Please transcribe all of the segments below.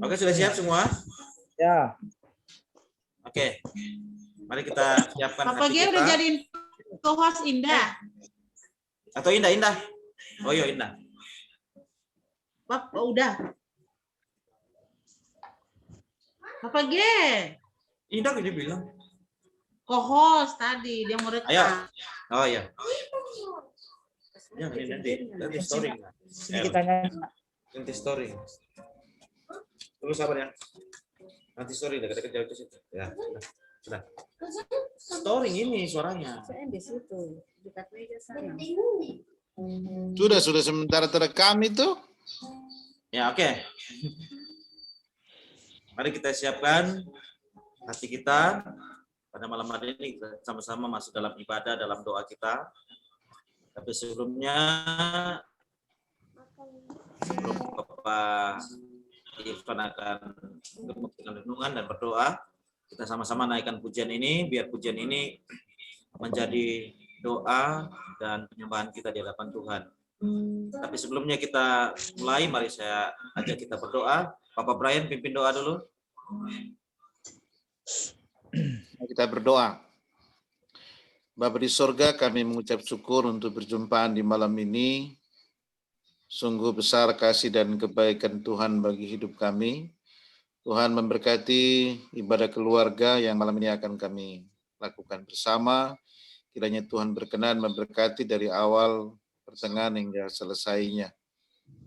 Oke, sudah siap semua? Ya. Oke. Mari kita siapkan Papa hati Gia kita. udah jadiin co-host Indah. Atau Indah. Oh iya, Indah. Papa udah. Papa G. Indah dia bilang. Co-host tadi dia mau rekam. Ayo. Oh iya. Ya, nanti story. Ini kita nyanyi. Nanti story. Tunggu sabar ya. Nanti story dekat-dekat jauh ke situ. Ya, sudah. Story ini suaranya. Di situ, dekat meja sana. Sudah sementara terekam itu. Ya, oke. Mari kita siapkan hati kita pada malam hari ini, kita sama-sama masuk dalam ibadah, dalam doa kita. Tapi sebelum Bapak Irfan akan dengan renungan dan berdoa, kita sama-sama naikkan pujian ini, biar pujian ini menjadi doa dan penyembahan kita di hadapan Tuhan. Tapi sebelumnya kita mulai, mari saya ajak kita berdoa. Bapak Brian pimpin doa dulu. Kita berdoa. Bapa di sorga, kami mengucap syukur untuk perjumpaan di malam ini. Sungguh besar kasih dan kebaikan Tuhan bagi hidup kami. Tuhan memberkati ibadah keluarga yang malam ini akan kami lakukan bersama. Kiranya Tuhan berkenan memberkati dari awal, pertengahan hingga selesainya.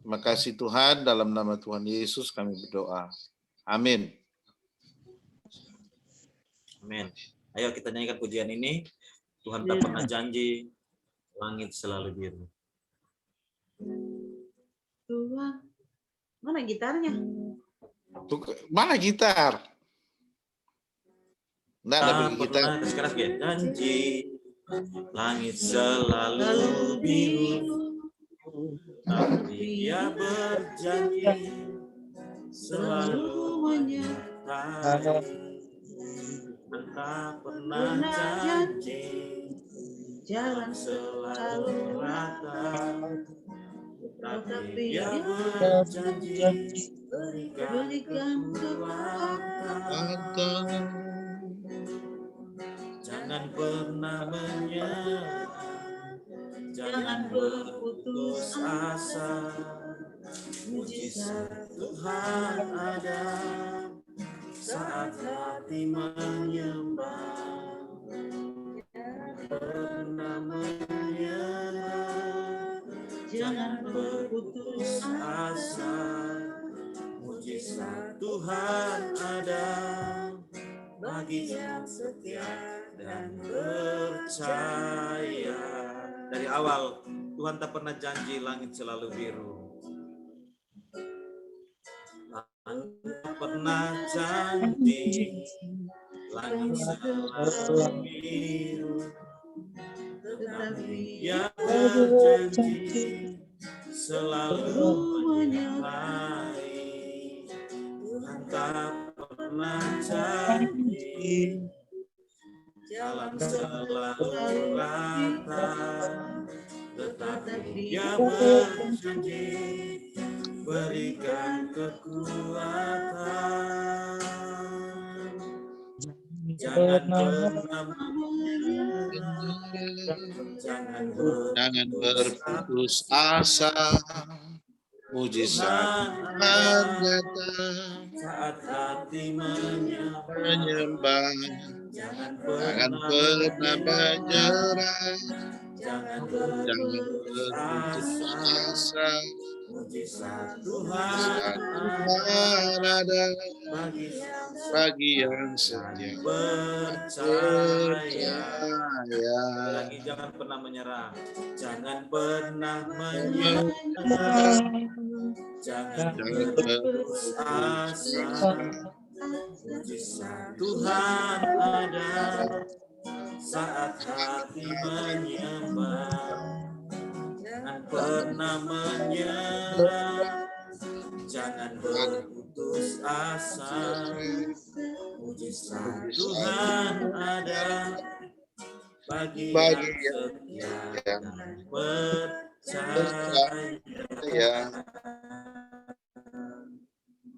Terima kasih Tuhan, dalam nama Tuhan Yesus kami berdoa. Amin. Amin. Ayo kita nyanyikan pujian ini. Tuhan tak pernah janji, langit selalu biru. Tuhan, mana gitarnya? Mana gitar? Nggak ada Tak gitar. pernah keras janji, langit selalu biru. Tapi Dia berjanji selalu menyertai. Tak pernah janji, jalan selalu rata. Tapi Dia berjanji berikan kekuatan. Jangan pernah menyerah, jangan berputus asa. Mujizat Tuhan ada saat hati menyembah. Pernah menyerah, jangan berputus asa. Mujizat Tuhan ada bagi yang setia dan percaya. Dari awal Tuhan tak pernah janji langit selalu biru. Tak pernah janji langit selalu biru. Tetapi Dia berjanji selalu menyertai. Tuhan tak pernah janji jalan selalu rata. Tetapi Dia berjanji berikan kekuatan. Jangan pernah jangan berputus asa. Mujizat nyata saat hati menyembah. Jangan pernah menyerah. Jangan berputus asa. Mujizat Tuhan ada bagi yang setia percaya. Lagi jangan pernah menyerah. Jangan pernah menyerah. Jangan berputus asa. Mujizat Tuhan ada saat hati menyembah. Jangan pernah menyerah, jangan berputus asa. Mujizat Tuhan ada bagi yang setia dan percaya.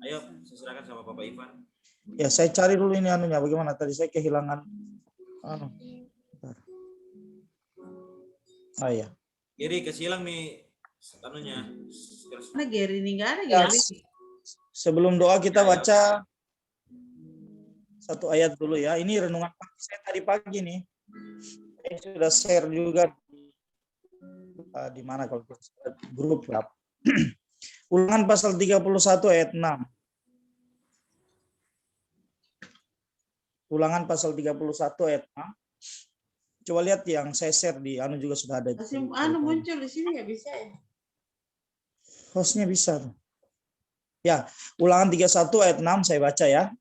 Ayo, saya silakan sama Bapak Ivan. Ya, saya cari dulu ini anunya. Bagaimana tadi saya kehilangan anu. Bentar. Ah ya. Kiri ke silang nih anunya. Mana Gary ini nggak ada Ya, Gary. sebelum doa kita Ya, ya. baca satu ayat dulu ya. Ini renungan pagi saya tadi pagi nih. Saya sudah share juga di mana kalau grup ya. Ulangan pasal 31 ayat 6. Ulangan pasal 31 ayat 6. Coba lihat yang saya share di anu juga sudah ada. Masih muncul di sini nggak bisa ya? Hostnya bisa. Ya, Ulangan 31 ayat 6 saya baca ya.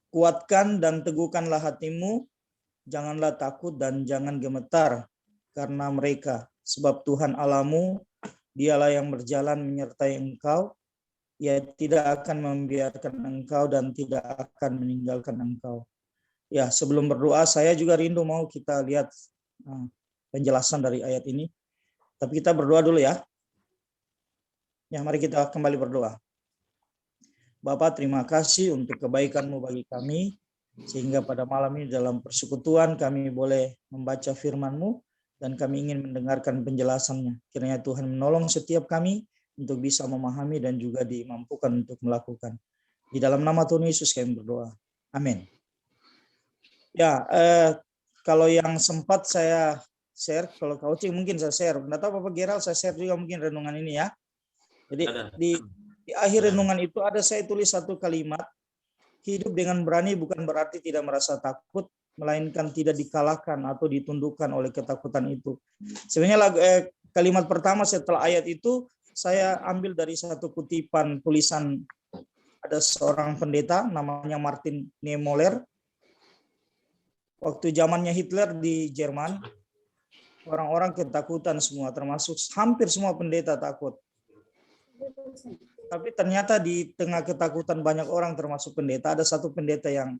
Kuatkan dan teguhkanlah hatimu, janganlah takut dan jangan gemetar karena mereka, sebab Tuhan Allahmu, dialah yang berjalan menyertai engkau, ia tidak akan membiarkan engkau dan tidak akan meninggalkan engkau. Ya, sebelum berdoa saya juga rindu mau kita lihat penjelasan dari ayat ini. Tapi kita berdoa dulu ya. Ya, mari kita kembali berdoa. Bapa, terima kasih untuk kebaikan-Mu bagi kami, sehingga pada malam ini dalam persekutuan kami boleh membaca firman-Mu, dan kami ingin mendengarkan penjelasannya. Kiranya Tuhan menolong setiap kami untuk bisa memahami dan juga dimampukan untuk melakukan. Di dalam nama Tuhan Yesus kami berdoa. Amin. Ya, kalau yang sempat saya share, kalau kau cing mungkin saya share. Nggak tahu Bapak Gerald, saya share juga mungkin renungan ini ya. Jadi di akhir renungan itu ada saya tulis satu kalimat, hidup dengan berani bukan berarti tidak merasa takut, melainkan tidak dikalahkan atau ditundukkan oleh ketakutan itu. Sebenarnya kalimat pertama setelah ayat itu saya ambil dari satu kutipan tulisan ada seorang pendeta namanya Martin Niemöller. Waktu zamannya Hitler di Jerman, orang-orang ketakutan semua, termasuk hampir semua pendeta takut. Tapi ternyata di tengah ketakutan banyak orang termasuk pendeta, ada satu pendeta yang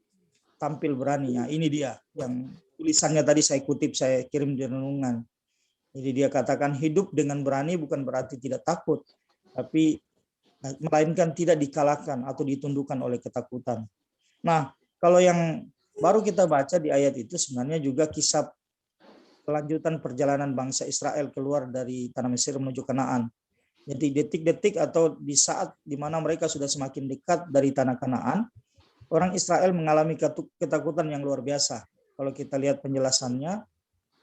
tampil berani. Ya, ini dia yang tulisannya tadi saya kutip, saya kirim di renungan. Jadi dia katakan hidup dengan berani bukan berarti tidak takut, tapi melainkan tidak dikalahkan atau ditundukkan oleh ketakutan. Nah, kalau yang baru kita baca di ayat itu sebenarnya juga kisah kelanjutan perjalanan bangsa Israel keluar dari tanah Mesir menuju Kanaan. Jadi detik-detik atau di saat di mana mereka sudah semakin dekat dari tanah Kanaan, orang Israel mengalami ketakutan yang luar biasa. Kalau kita lihat penjelasannya,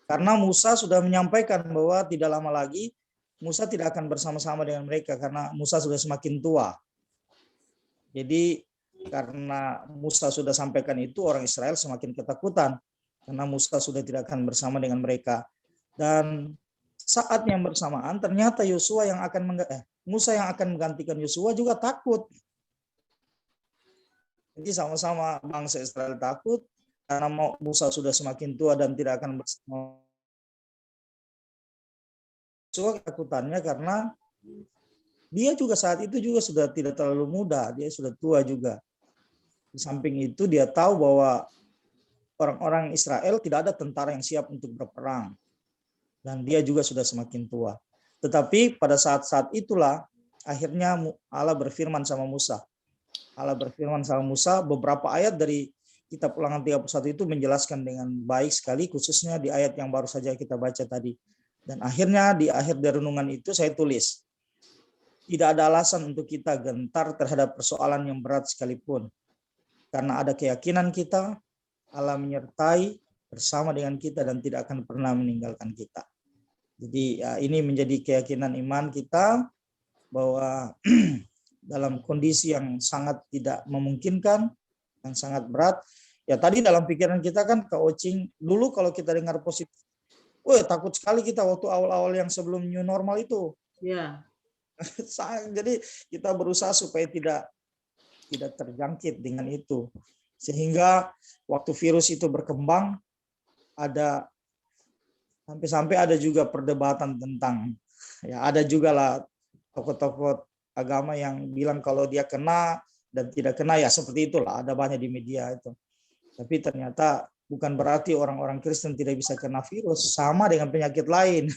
karena Musa sudah menyampaikan bahwa tidak lama lagi Musa tidak akan bersama-sama dengan mereka karena Musa sudah semakin tua. Jadi karena Musa sudah sampaikan itu, orang Israel semakin ketakutan karena Musa sudah tidak akan bersama dengan mereka. Dan saat yang bersamaan ternyata Musa yang akan menggantikan Yosua juga takut. Jadi sama-sama bangsa Israel takut karena Musa sudah semakin tua dan tidak akan bersama. Yosua ketakutannya karena dia juga saat itu juga sudah tidak terlalu muda, dia sudah tua juga. Di samping itu dia tahu bahwa orang-orang Israel tidak ada tentara yang siap untuk berperang. Dan dia juga sudah semakin tua. Tetapi pada saat-saat itulah akhirnya Allah berfirman sama Musa. Allah berfirman sama Musa, beberapa ayat dari kitab Ulangan 31 itu menjelaskan dengan baik sekali, khususnya di ayat yang baru saja kita baca tadi. Dan akhirnya di akhir dari renungan itu saya tulis, tidak ada alasan untuk kita gentar terhadap persoalan yang berat sekalipun. Karena ada keyakinan kita, Allah menyertai bersama dengan kita dan tidak akan pernah meninggalkan kita. Jadi ya, ini menjadi keyakinan iman kita bahwa dalam kondisi yang sangat tidak memungkinkan, yang sangat berat. Ya tadi dalam pikiran kita kan coaching dulu kalau kita dengar positif, takut sekali kita waktu awal-awal yang sebelum new normal itu. Ya. Jadi kita berusaha supaya tidak terjangkit dengan itu. Sehingga waktu virus itu berkembang, sampai ada juga perdebatan tentang, ya ada juga lah tokoh-tokoh agama yang bilang kalau dia kena dan tidak kena, ya seperti itulah, ada banyak di media itu. Tapi ternyata bukan berarti orang-orang Kristen tidak bisa kena virus, sama dengan penyakit lain,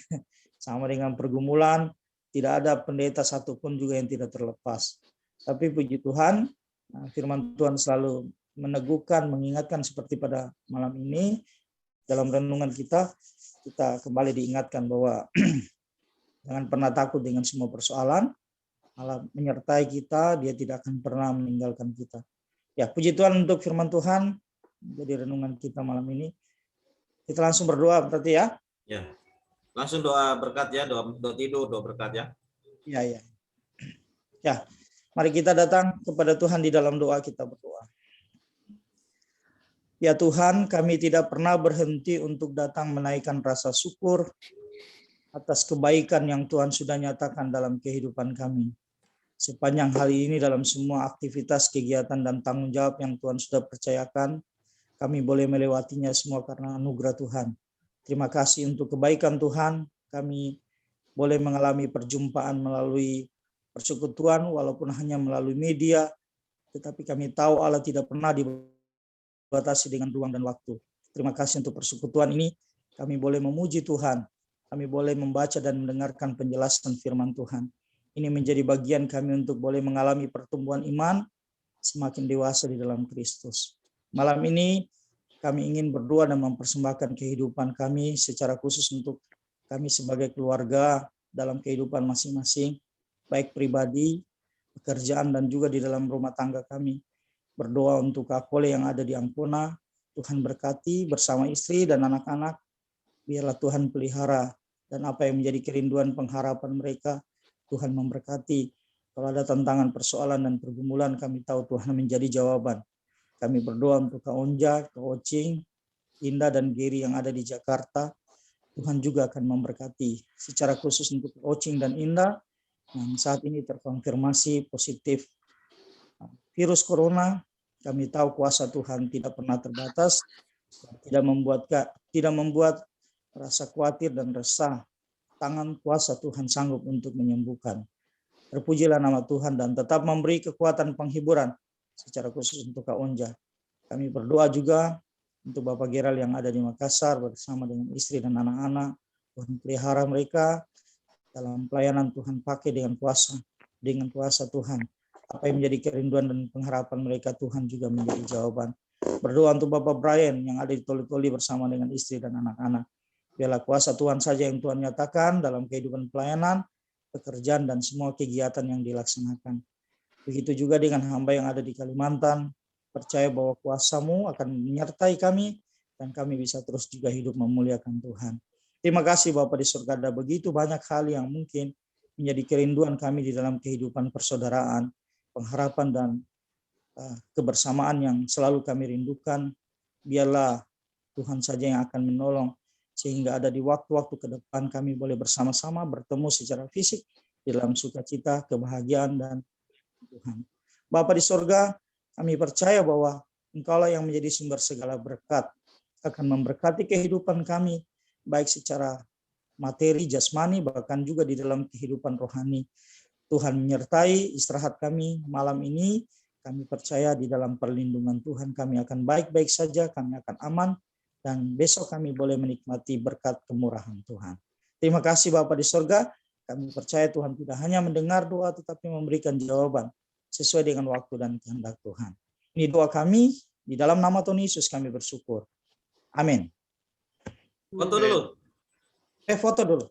sama dengan pergumulan, tidak ada pendeta satupun juga yang tidak terlepas. Tapi puji Tuhan, firman Tuhan selalu meneguhkan, mengingatkan seperti pada malam ini, dalam renungan kita kembali diingatkan bahwa jangan pernah takut dengan semua persoalan, Allah menyertai kita, dia tidak akan pernah meninggalkan kita. Ya, puji Tuhan untuk firman Tuhan, jadi renungan kita malam ini. Kita langsung berdoa berarti ya. Ya. Langsung doa berkat ya, doa tidur, doa berkat ya. Ya. Ya, mari kita datang kepada Tuhan di dalam doa, kita berdoa. Ya Tuhan, kami tidak pernah berhenti untuk datang menaikkan rasa syukur atas kebaikan yang Tuhan sudah nyatakan dalam kehidupan kami. Sepanjang hari ini dalam semua aktivitas, kegiatan, dan tanggung jawab yang Tuhan sudah percayakan, kami boleh melewatinya semua karena anugerah Tuhan. Terima kasih untuk kebaikan Tuhan, kami boleh mengalami perjumpaan melalui persekutuan, walaupun hanya melalui media, tetapi kami tahu Allah tidak pernah dibatasi dengan ruang dan waktu. Terima kasih untuk persekutuan ini, kami boleh memuji Tuhan, kami boleh membaca dan mendengarkan penjelasan firman Tuhan. Ini menjadi bagian kami untuk boleh mengalami pertumbuhan iman, semakin dewasa di dalam Kristus. Malam ini kami ingin berdoa dan mempersembahkan kehidupan kami secara khusus untuk kami sebagai keluarga dalam kehidupan masing-masing, baik pribadi, pekerjaan, dan juga di dalam rumah tangga kami. Berdoa untuk Kapolri yang ada di Ampona, Tuhan berkati bersama istri dan anak-anak, biarlah Tuhan pelihara, dan apa yang menjadi kerinduan pengharapan mereka, Tuhan memberkati. Kalau ada tantangan, persoalan, dan pergumulan, kami tahu Tuhan menjadi jawaban. Kami berdoa untuk Kak Onja, Kak Ocing, Indah, dan Geri yang ada di Jakarta. Tuhan juga akan memberkati. Secara khusus untuk Kak Ocing dan Indah, yang saat ini terkonfirmasi positif virus corona, kami tahu kuasa Tuhan tidak pernah terbatas, tidak membuat rasa khawatir dan resah. Tangan kuasa Tuhan sanggup untuk menyembuhkan. Terpujilah nama Tuhan dan tetap memberi kekuatan penghiburan secara khusus untuk Kak Onja. Kami berdoa juga untuk Bapak Geral yang ada di Makassar bersama dengan istri dan anak-anak. Tuhan pelihara mereka dalam pelayanan, Tuhan pakai dengan kuasa Tuhan. Apa yang menjadi kerinduan dan pengharapan mereka, Tuhan juga menjadi jawaban. Berdoa untuk Bapak Brian yang ada di Toli-Toli bersama dengan istri dan anak-anak. Biarlah kuasa Tuhan saja yang Tuhan nyatakan dalam kehidupan pelayanan, pekerjaan, dan semua kegiatan yang dilaksanakan. Begitu juga dengan hamba yang ada di Kalimantan, percaya bahwa kuasa-Mu akan menyertai kami, dan kami bisa terus juga hidup memuliakan Tuhan. Terima kasih Bapa di surga, ada begitu banyak hal yang mungkin menjadi kerinduan kami di dalam kehidupan persaudaraan, pengharapan, dan kebersamaan yang selalu kami rindukan. Biarlah Tuhan saja yang akan menolong, sehingga ada di waktu-waktu ke depan kami boleh bersama-sama bertemu secara fisik di dalam sukacita, kebahagiaan, dan Tuhan. Bapa di surga, kami percaya bahwa Engkaulah yang menjadi sumber segala berkat, akan memberkati kehidupan kami, baik secara materi, jasmani, bahkan juga di dalam kehidupan rohani. Tuhan menyertai istirahat kami malam ini, kami percaya di dalam perlindungan Tuhan kami akan baik-baik saja, kami akan aman, dan besok kami boleh menikmati berkat kemurahan Tuhan. Terima kasih Bapa di surga, kami percaya Tuhan tidak hanya mendengar doa, tetapi memberikan jawaban sesuai dengan waktu dan kehendak Tuhan. Ini doa kami, di dalam nama Tuhan Yesus kami bersyukur. Amin. Foto dulu. Foto dulu.